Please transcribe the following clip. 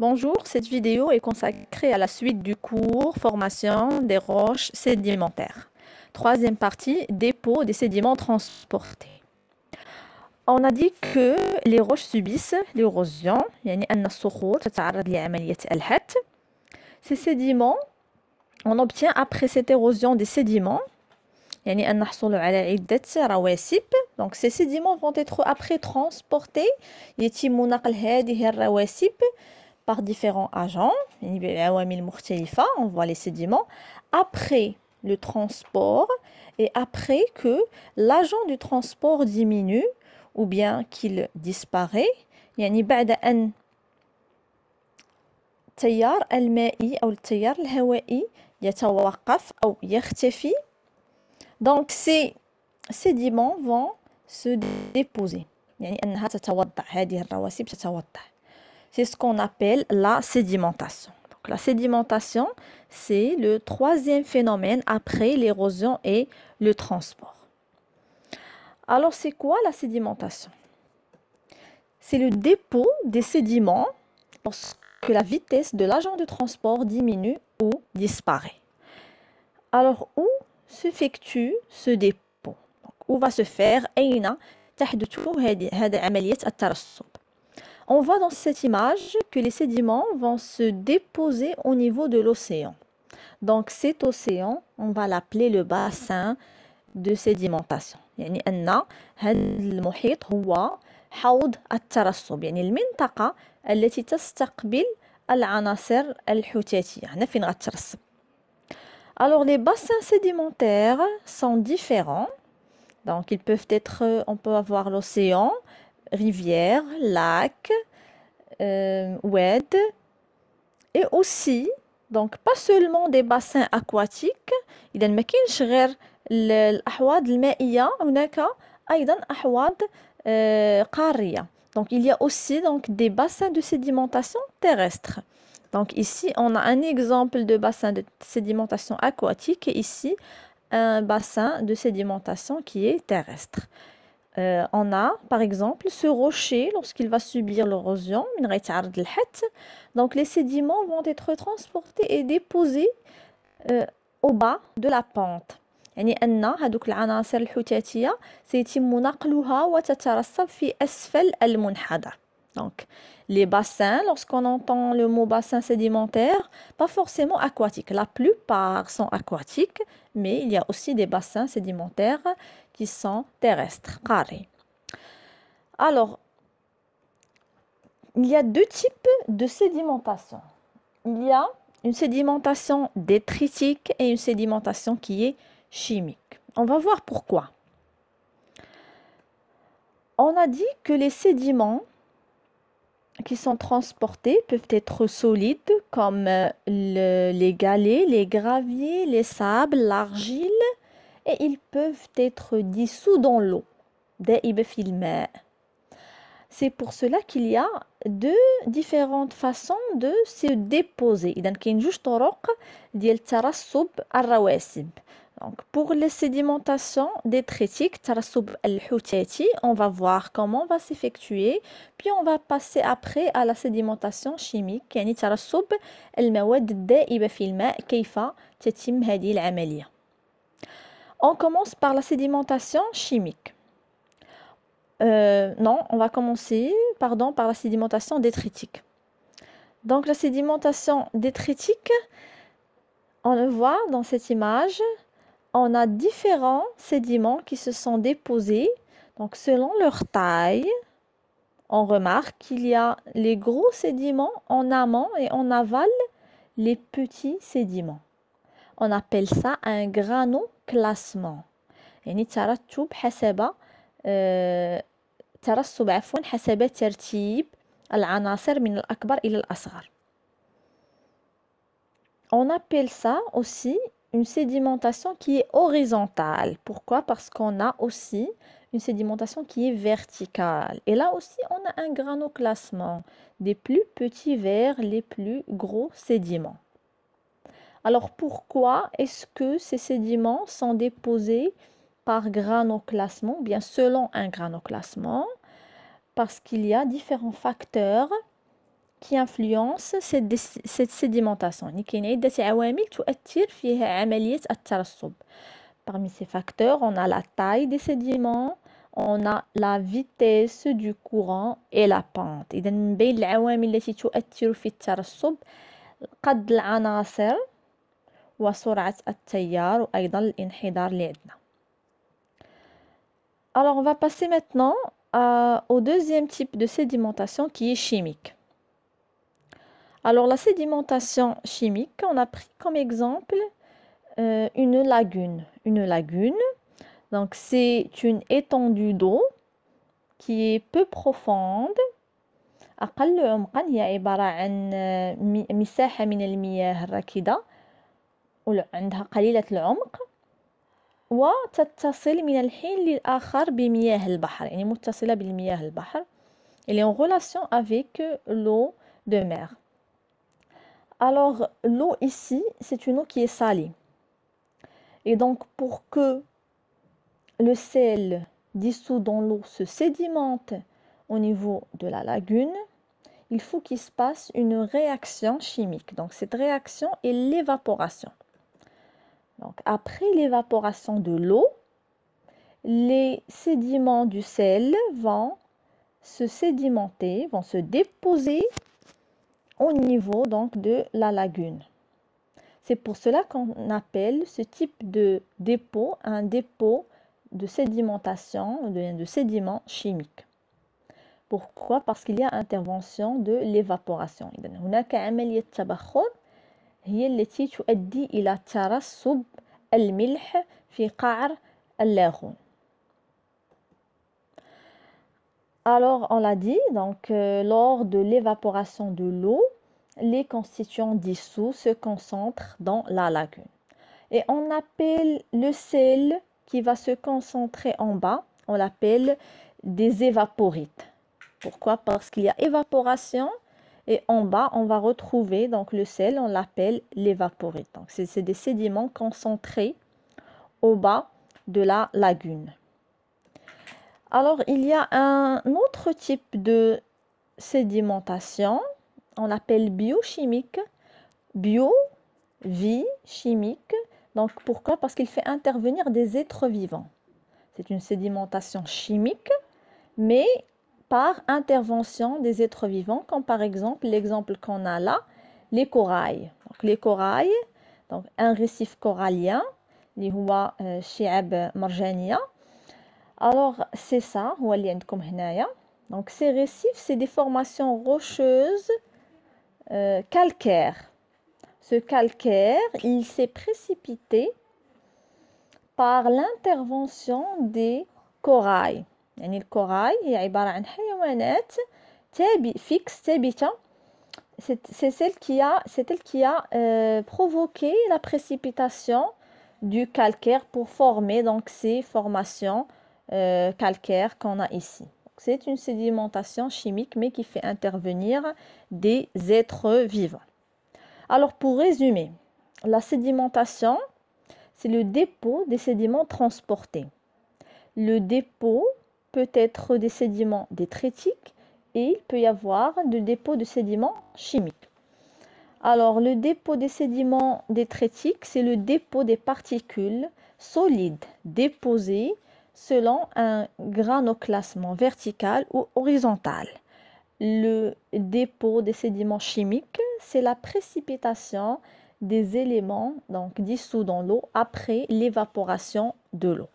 Bonjour, cette vidéo est consacrée à la suite du cours Formation des roches sédimentaires. Troisième partie, dépôt des sédiments transportés. On a dit que les roches subissent l'érosion, يعني أن الصخور تتعرض لعملية الهت. Ces sédiments, on obtient après cette érosion des sédiments, يعني أن نحصل على عدة رواسب. Donc ces sédiments vont être après transportés. يتم نقل هذه الرواسب par différents agents, on voit les sédiments, après le transport et après que l'agent du transport diminue ou bien qu'il disparaît, يعني بعد أن التيار المائي أو التيار الهوائي يتوقف أو يختفي. Donc ces sédiments vont se déposer, يعني أنها تتوضع، هذه الرواسب تتوضع. C'est ce qu'on appelle la sédimentation. Donc, la sédimentation, c'est le troisième phénomène après l'érosion et le transport. Alors, c'est quoi la sédimentation? C'est le dépôt des sédiments lorsque la vitesse de l'agent de transport diminue ou disparaît. Alors, où s'effectue ce dépôt? Donc, où va se faire أين تحدث هذه عملية الترسب? On voit dans cette image que les sédiments vont se déposer au niveau de l'océan. Donc cet océan, on va l'appeler le bassin de sédimentation. يعني أن هذا المحيط هو حوض الترسب، يعني المنطقة التي تستقبل العناصر الحوتاتية. هنا فين غترسب. Alors les bassins sédimentaires sont différents. Donc ils peuvent être, on peut avoir l'océan, rivières, lacs, oued, et aussi donc pas seulement des bassins aquatiques. إذا ما كاينش غير الأحواض المائية، هناك أيضا أحواض قارية. Donc il y a aussi donc des bassins de sédimentation terrestre. Donc ici on a un exemple de bassin de sédimentation aquatique et ici un bassin de sédimentation qui est terrestre. On a par exemple ce rocher lorsqu'il va subir l'érosion, donc les sédiments vont être transportés et déposés au bas de la pente. يعني أن هذوك العناصر الحوتاتية سيتم نقلها وتترسب في أسفل المنحدر. Donc les bassins, lorsqu'on entend le mot bassin sédimentaire, pas forcément aquatique. La plupart sont aquatiques, mais il y a aussi des bassins sédimentaires qui sont terrestres, carrés. Alors, il y a deux types de sédimentation. Il y a une sédimentation détritique et une sédimentation qui est chimique. On va voir pourquoi. On a dit que les sédiments qui sont transportés peuvent être solides comme les galets, les graviers, les sables, l'argile, et ils peuvent être dissous dans l'eau. C'est pour cela qu'il y a deux différentes façons de se déposer. إذا كاين جوج طرق ديال ترسب الرواسب. Donc pour les sédimentations détritiques, ترسب الحوتاتي, on va voir comment on va s'effectuer, puis on va passer après à la sédimentation chimique, يعني ترسب المواد الدائبة في الماء, كيف تتم هذه العملية. On commence par la sédimentation chimique. Non, on va commencer par la sédimentation détritique. Donc la sédimentation détritique, on le voit dans cette image, on a différents sédiments qui se sont déposés. Donc selon leur taille, on remarque qu'il y a les gros sédiments en amont et en aval les petits sédiments. On appelle ça un granoclassement. يعني ترتب حسب ترسب حسب ترتيب العناصر من الأكبر إلى الأصغر. On appelle ça aussi une sédimentation qui est horizontale. Pourquoi? Parce qu'on a aussi une sédimentation qui est verticale. Et là aussi, on a un granoclassement, des plus petits vers les plus gros sédiments. Alors pourquoi est-ce que ces sédiments sont déposés par granoclassement, bien selon un granoclassement? Parce qu'il y a différents facteurs qui influencent cette sédimentation. يعني كاين عدة عوامل تؤثر في عملية الترسب. Parmi ces facteurs, on a la taille des sédiments, on a la vitesse du courant et la pente. إذا من بين العوامل التي تؤثر في الترسب قد العناصر وسرعة التيار وأيضا الانحدار اللي عندنا. Alors on va passer maintenant au deuxième type de sédimentation qui est chimique. Alors la sédimentation chimique, on a pris comme exemple une lagune. Une lagune, donc c'est une étendue d'eau qui est peu profonde. أقل عمقا هي عبارة عن مساحة من المياه الراكدة وعندها قليلة العمق وتتصل من الحين للآخر بمياه البحر يعني متصلة بالمياه البحر. Elle est en relation avec l'eau de mer. Alors l'eau ici c'est une eau qui est salée et donc pour que le sel dissous dans l'eau se sédimente au niveau de la lagune, il faut qu'il se passe une réaction chimique. Donc cette réaction est l'évaporation. Donc après l'évaporation de l'eau, les sédiments du sel vont se sédimenter, vont se déposer au niveau donc de la lagune. C'est pour cela qu'on appelle ce type de dépôt un dépôt de sédimentation, de sédiments chimiques. Pourquoi? Parce qu'il y a intervention de l'évaporation. إذن هناك عملية تبخر هي التي تؤدي إلى ترسب الملح في قعر اللاغون. Alors on l'a dit, donc lors de l'évaporation de l'eau, les constituants dissous se concentrent dans la lagune. Et on appelle le sel qui va se concentrer en bas, on l'appelle des évaporites. Pourquoi? Parce qu'il y a évaporation et en bas on va retrouver donc le sel, on l'appelle l'évaporite. Donc c'est des sédiments concentrés au bas de la lagune. Alors il y a un autre type de sédimentation, on l'appelle biochimique. Bio, vie, chimique. Donc pourquoi? Parce qu'il fait intervenir des êtres vivants. C'est une sédimentation chimique, mais par intervention des êtres vivants, comme par exemple l'exemple qu'on a là, les corails. Donc les corails, donc un récif corallien, اللي هو شعاب مرجانية. Alors c'est ça, هو اللي عندكم هنايا. Donc ces récifs, c'est des formations rocheuses calcaires. Ce calcaire, il s'est précipité par l'intervention des corails. يعني الكوراي هي عبارة عن حيوانات fixe ثابتة. C'est elle qui a provoqué la précipitation du calcaire pour former donc ces formations calcaires qu'on a ici. C'est une sédimentation chimique mais qui fait intervenir des êtres vivants. Alors pour résumer, la sédimentation, c'est le dépôt des sédiments transportés. Le dépôt peut être des sédiments détritiques et il peut y avoir des dépôts de sédiments chimiques. Alors le dépôt des sédiments détritiques, c'est le dépôt des particules solides déposées selon un granoclassement vertical ou horizontal. Le dépôt des sédiments chimiques, c'est la précipitation des éléments donc dissous dans l'eau après l'évaporation de l'eau.